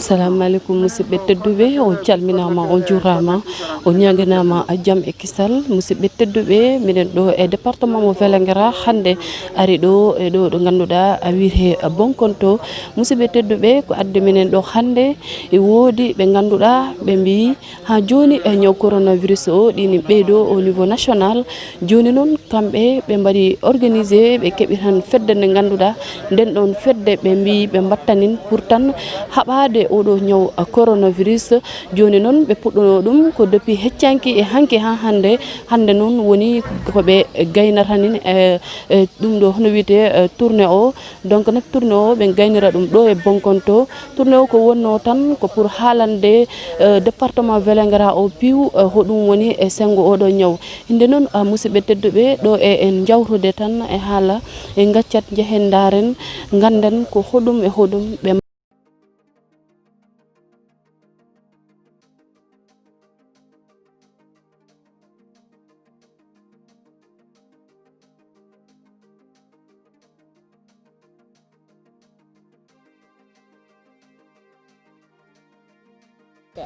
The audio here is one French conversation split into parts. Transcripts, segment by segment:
assalamu alaikum musidɓe tedduɓe on calminama on jurama on ñaganama jaam e kisal musidɓe tedduɓe minen ɗo e département mo Vélingara hande ari ɗo e ɗo ɗo ganduɗa a wiite Bonkonto musidɓe tedduɓe ko addi minen ɗo hande e woodi ɓe ganduɗa ɓe mbi ha joni e ñaw coronavirus o ɗini ɓeydo au niveau national joni noon kamɓe ɓe mbaɗi organisé ɓe keeɓi tan fedde nde ganduɗa nden ɗon fedde ɓe mbi ɓe mbattanin pour tan haɓade oɗo ñaw coronavirus joni noon ɓe puɗɗono ɗum ko depuis heccanki e hanki ha hande noon woni koɓe gaynatanin e ɗum ɗo hono wiite tournée o donc nak tournée o ɓe gaynira ɗum ɗo e Bonkonto tournée o ko wonno tan ko pour haalande département Vélingara o piiw hoɗum woni e sengo oɗo ñaw inde noon musidɓe tedduɓe ɗo e en jawtude tan e haala e gaccat jehen daren ganden ko hoɗum e hoɗum ɓe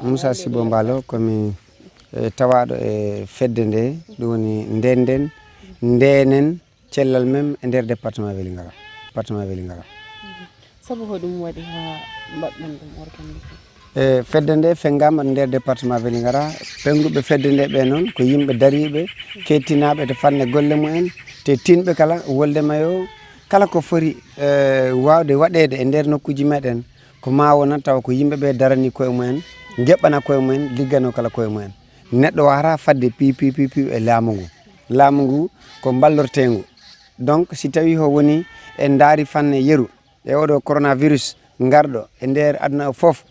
Moussa Sibo Mballo komi tawaɗo e fedde nde ɗum woni ndenen cellal mem e nder département Vélingara sabu hoɗum waɗi ha mbaɗɗon ɗum organisé fedde nde fengama nder département Vélingara penguɓe fedde nde ɓe noon ko yimɓe dariɓe kettinaɓe to fanne golle mumen te tinɓe kala wolde mayo kala ko foti wawde waɗede e nder nokkuji meɗen ko ma wona taw ko yimɓeɓe darani koye mumen geɓɓana koye mumen liggano kala koye mumen neɗɗo wata fadde pipi e laamu ngu ko ballortengu donc si tawi ho woni en daari fanne yeru e oɗo coronavirus garɗo e nder aduna o foof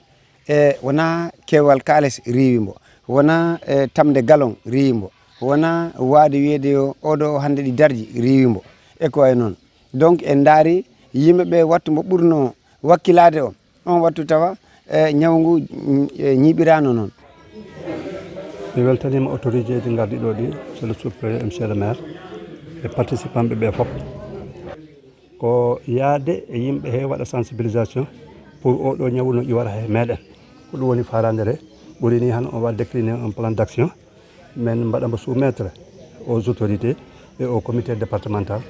e wona kewal kaales riwimbo wona tamde galon riwimbo wona waade wiide yo oɗo hande ɗi darji riwimbo e ko way noon donc en daari yimɓeɓe wattu mo ɓurno wakkilade o on wattu tawa ñaw ngu ñiɓirano noon mi weltanima autorité ji garɗi ɗo ɗi c'est le sous-préfet monsieur le maire e participant ɓe fof ko yaade e yimɓe he waɗa sensibilisation pour oɗo ñawu no iwara he meɗen ko ɗum woni farandere ɓuri ni han on va décliner un plan d'action men mbaɗamo soumettre aux autorités et au comité départemental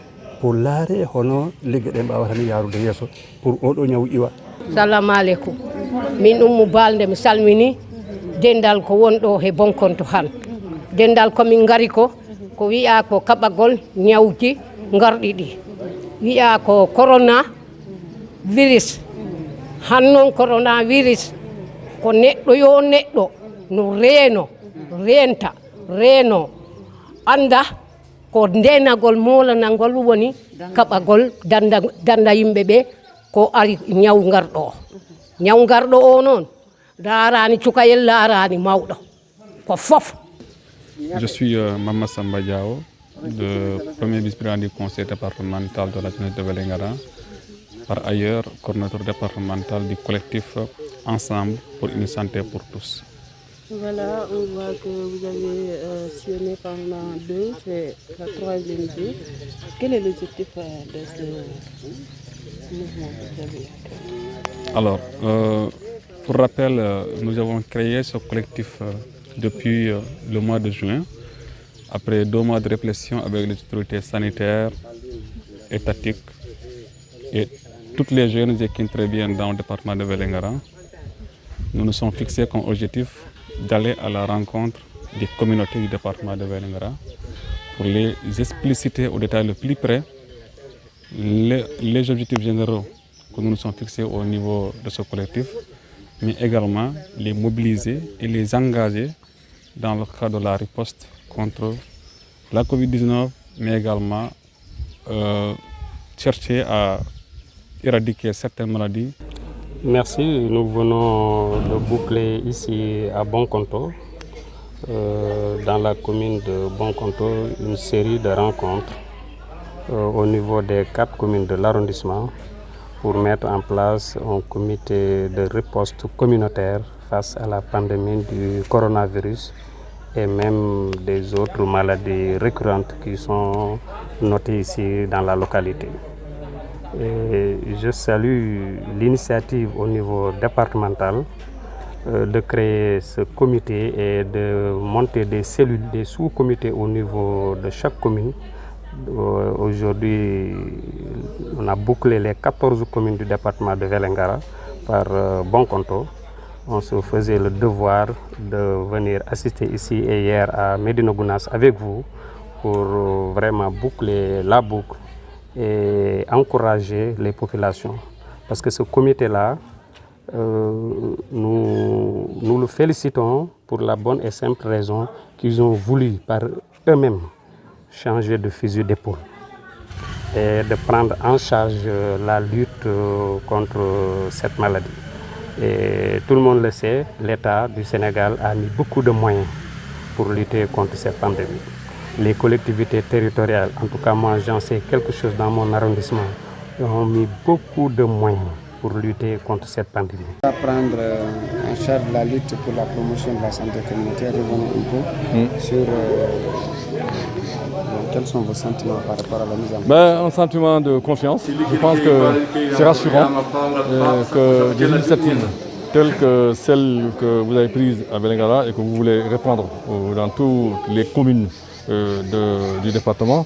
pour laare hono ligge ɗe mbawatani yarude yesso pour oɗo ñawu iwa. Salamu aleykum min Oumou Balde mi salmini dendal ko wonɗo he Bonkonto han dendal komin gari ko wiya ko kaɓagol ñawji garɗi ɗi wiya ko corona virus han noon corona virus ko neɗɗo yo neɗɗo no reeno anda ko ndenagol molanagol woni kaɓagol danda yimɓeɓe ko ari ñaw garɗo o noon laarani cukayel laarani mawɗo ko fof. Je suis Mama Samba Diao, le premier vice-président du conseil départemental de la jeunesse de Vélingara, par ailleurs coordinateur départemental du collectif Ensemble pour une santé pour tous. Voilà, on voit que vous avez sillonné pendant 2, c'est la 3e jour. Quel est l'objectif de ce mouvement que vous avez créé? Alors, pour rappel, nous avons créé ce collectif depuis le mois de juin, après 2 mois de réflexion avec les autorités sanitaires, étatiques et toutes les jeunes qui interviennent dans le département de Vélingara. Nous nous sommes fixés comme objectif d'aller à la rencontre des communautés du département de Vélingara pour les expliciter au détail le plus près les objectifs généraux que nous nous sommes fixés au niveau de ce collectif, mais également les mobiliser et les engager dans le cadre de la riposte contre la Covid-19, mais également chercher à éradiquer certaines maladies. Merci, nous venons de boucler ici à Bonkonto, dans la commune de Bonkonto, une série de rencontres au niveau des 4 communes de l'arrondissement pour mettre en place un comité de riposte communautaire face à la pandémie du coronavirus et même des autres maladies récurrentes qui sont notées ici dans la localité. Et je salue l'initiative au niveau départemental de créer ce comité et de monter des cellules, des sous-comités au niveau de chaque commune. Aujourd'hui, on a bouclé les 14 communes du département de Vélingara par bon compte. On se faisait le devoir de venir assister ici et hier à Médina Gounass avec vous pour vraiment boucler la boucle et encourager les populations. Parce que ce comité-là, nous le félicitons pour la bonne et simple raison qu'ils ont voulu par eux-mêmes changer de fusil d'épaule et de prendre en charge la lutte contre cette maladie. Et tout le monde le sait, l'État du Sénégal a mis beaucoup de moyens pour lutter contre cette pandémie. Les collectivités territoriales, en tout cas moi j'en sais quelque chose dans mon arrondissement, ont mis beaucoup de moyens pour lutter contre cette pandémie. On va prendre en charge la lutte pour la promotion de la santé communautaire. Revenons un peu sur quels sont vos sentiments par rapport à la mise en place. Un sentiment de confiance. Je pense que c'est rassurant que des initiatives telles que celles que vous avez prises à Vélingara et que vous voulez répandre dans toutes les communes du département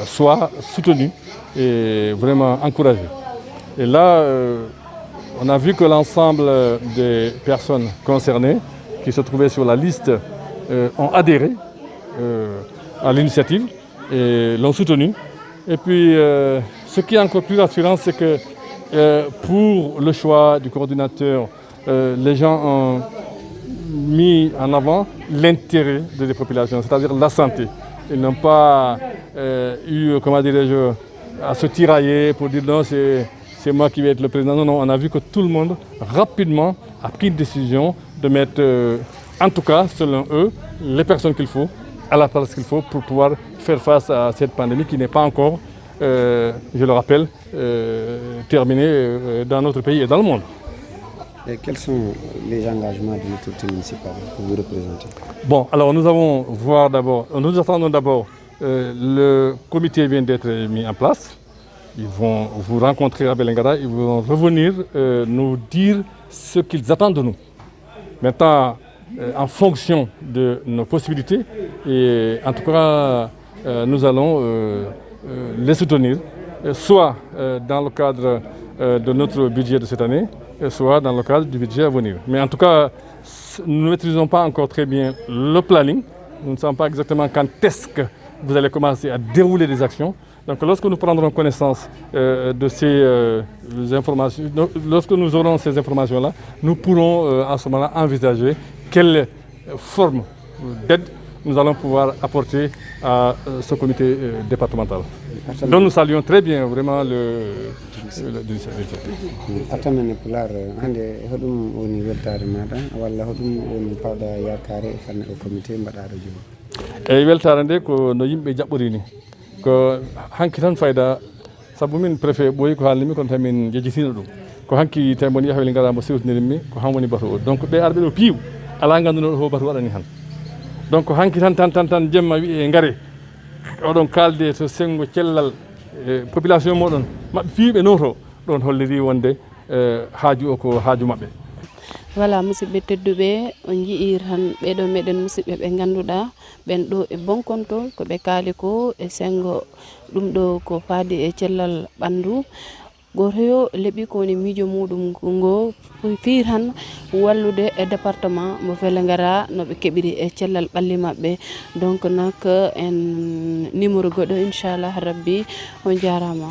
soient soutenues et vraiment encouragées. Et là, on a vu que l'ensemble des personnes concernées qui se trouvaient sur la liste ont adhéré à l'initiative et l'ont soutenue. Et puis, ce qui est encore plus rassurant, c'est que pour le choix du coordinateur, les gens ont mis en avant l'intérêt des populations, c'est-à-dire la santé. Ils n'ont pas eu, comment dirais-je, à se tirailler pour dire non, c'est moi qui vais être le président. Non, non, on a vu que tout le monde, rapidement, a pris une décision de mettre, en tout cas, selon eux, les personnes qu'il faut, à la place qu'il faut pour pouvoir faire face à cette pandémie qui n'est pas encore, je le rappelle, terminée dans notre pays et dans le monde. Et quels sont les engagements de l'autorité municipale que vous représentez? Bon, alors nous attendons d'abord, le comité vient d'être mis en place. Ils vont vous rencontrer à Vélingara, ils vont revenir nous dire ce qu'ils attendent de nous. Maintenant, en fonction de nos possibilités, et en tout cas, nous allons les soutenir, soit dans le cadre de notre budget de cette année, soit dans le cadre du budget à venir. Mais en tout cas, nous ne maîtrisons pas encore très bien le planning. Nous ne savons pas exactement quand est-ce que vous allez commencer à dérouler des actions. Donc lorsque nous prendrons connaissance de ces informations, lorsque nous aurons ces informations-là, nous pourrons à ce moment-là envisager quelle forme d'aide nous allons pouvoir apporter à ce comité départemental. Donc nous saluons très bien vraiment Atamene Pular, hande hodum woni weltare maɗa walla hodum woni pawɗa yakare e fanne o comité mbaɗaɗo joni? Eyyi weltare nde ko no yimɓe jaɓɓori ni ko hanki tan fayda saabu min préfet ɓooyi ko haalnimi kono tan min jejjitino ɗum ko hanki tawi mon yaha Vélingara mo sewtinirinmi ko han woni bato o donc ɓe arɓe ɗo piiw ala gandunoɗo ho bato waɗani han donc hanki tan jemma wi e gaare oɗon kalde to sengo cellal population moɗon maɓɓe fiiɓe noto ɗon holliri wonde haaju o ko haaju maɓɓe. Voilà, musidɓe tedduɓe on jii tan ɓeɗo meɗen musidɓe ɓe ganduɗa ɓen ɗo e bon compte ko ɓe kaali ko e sengo ɗum ɗo ko faadi e cellal ɓandu goto yo leeɓi ko woni miijo muɗum ngo fiir han wallude e département mo Vélingara no ɓe keɓiri e cellal ɓalli maɓɓe donc nak en numéro goɗɗo inchallah rabbi on jarama.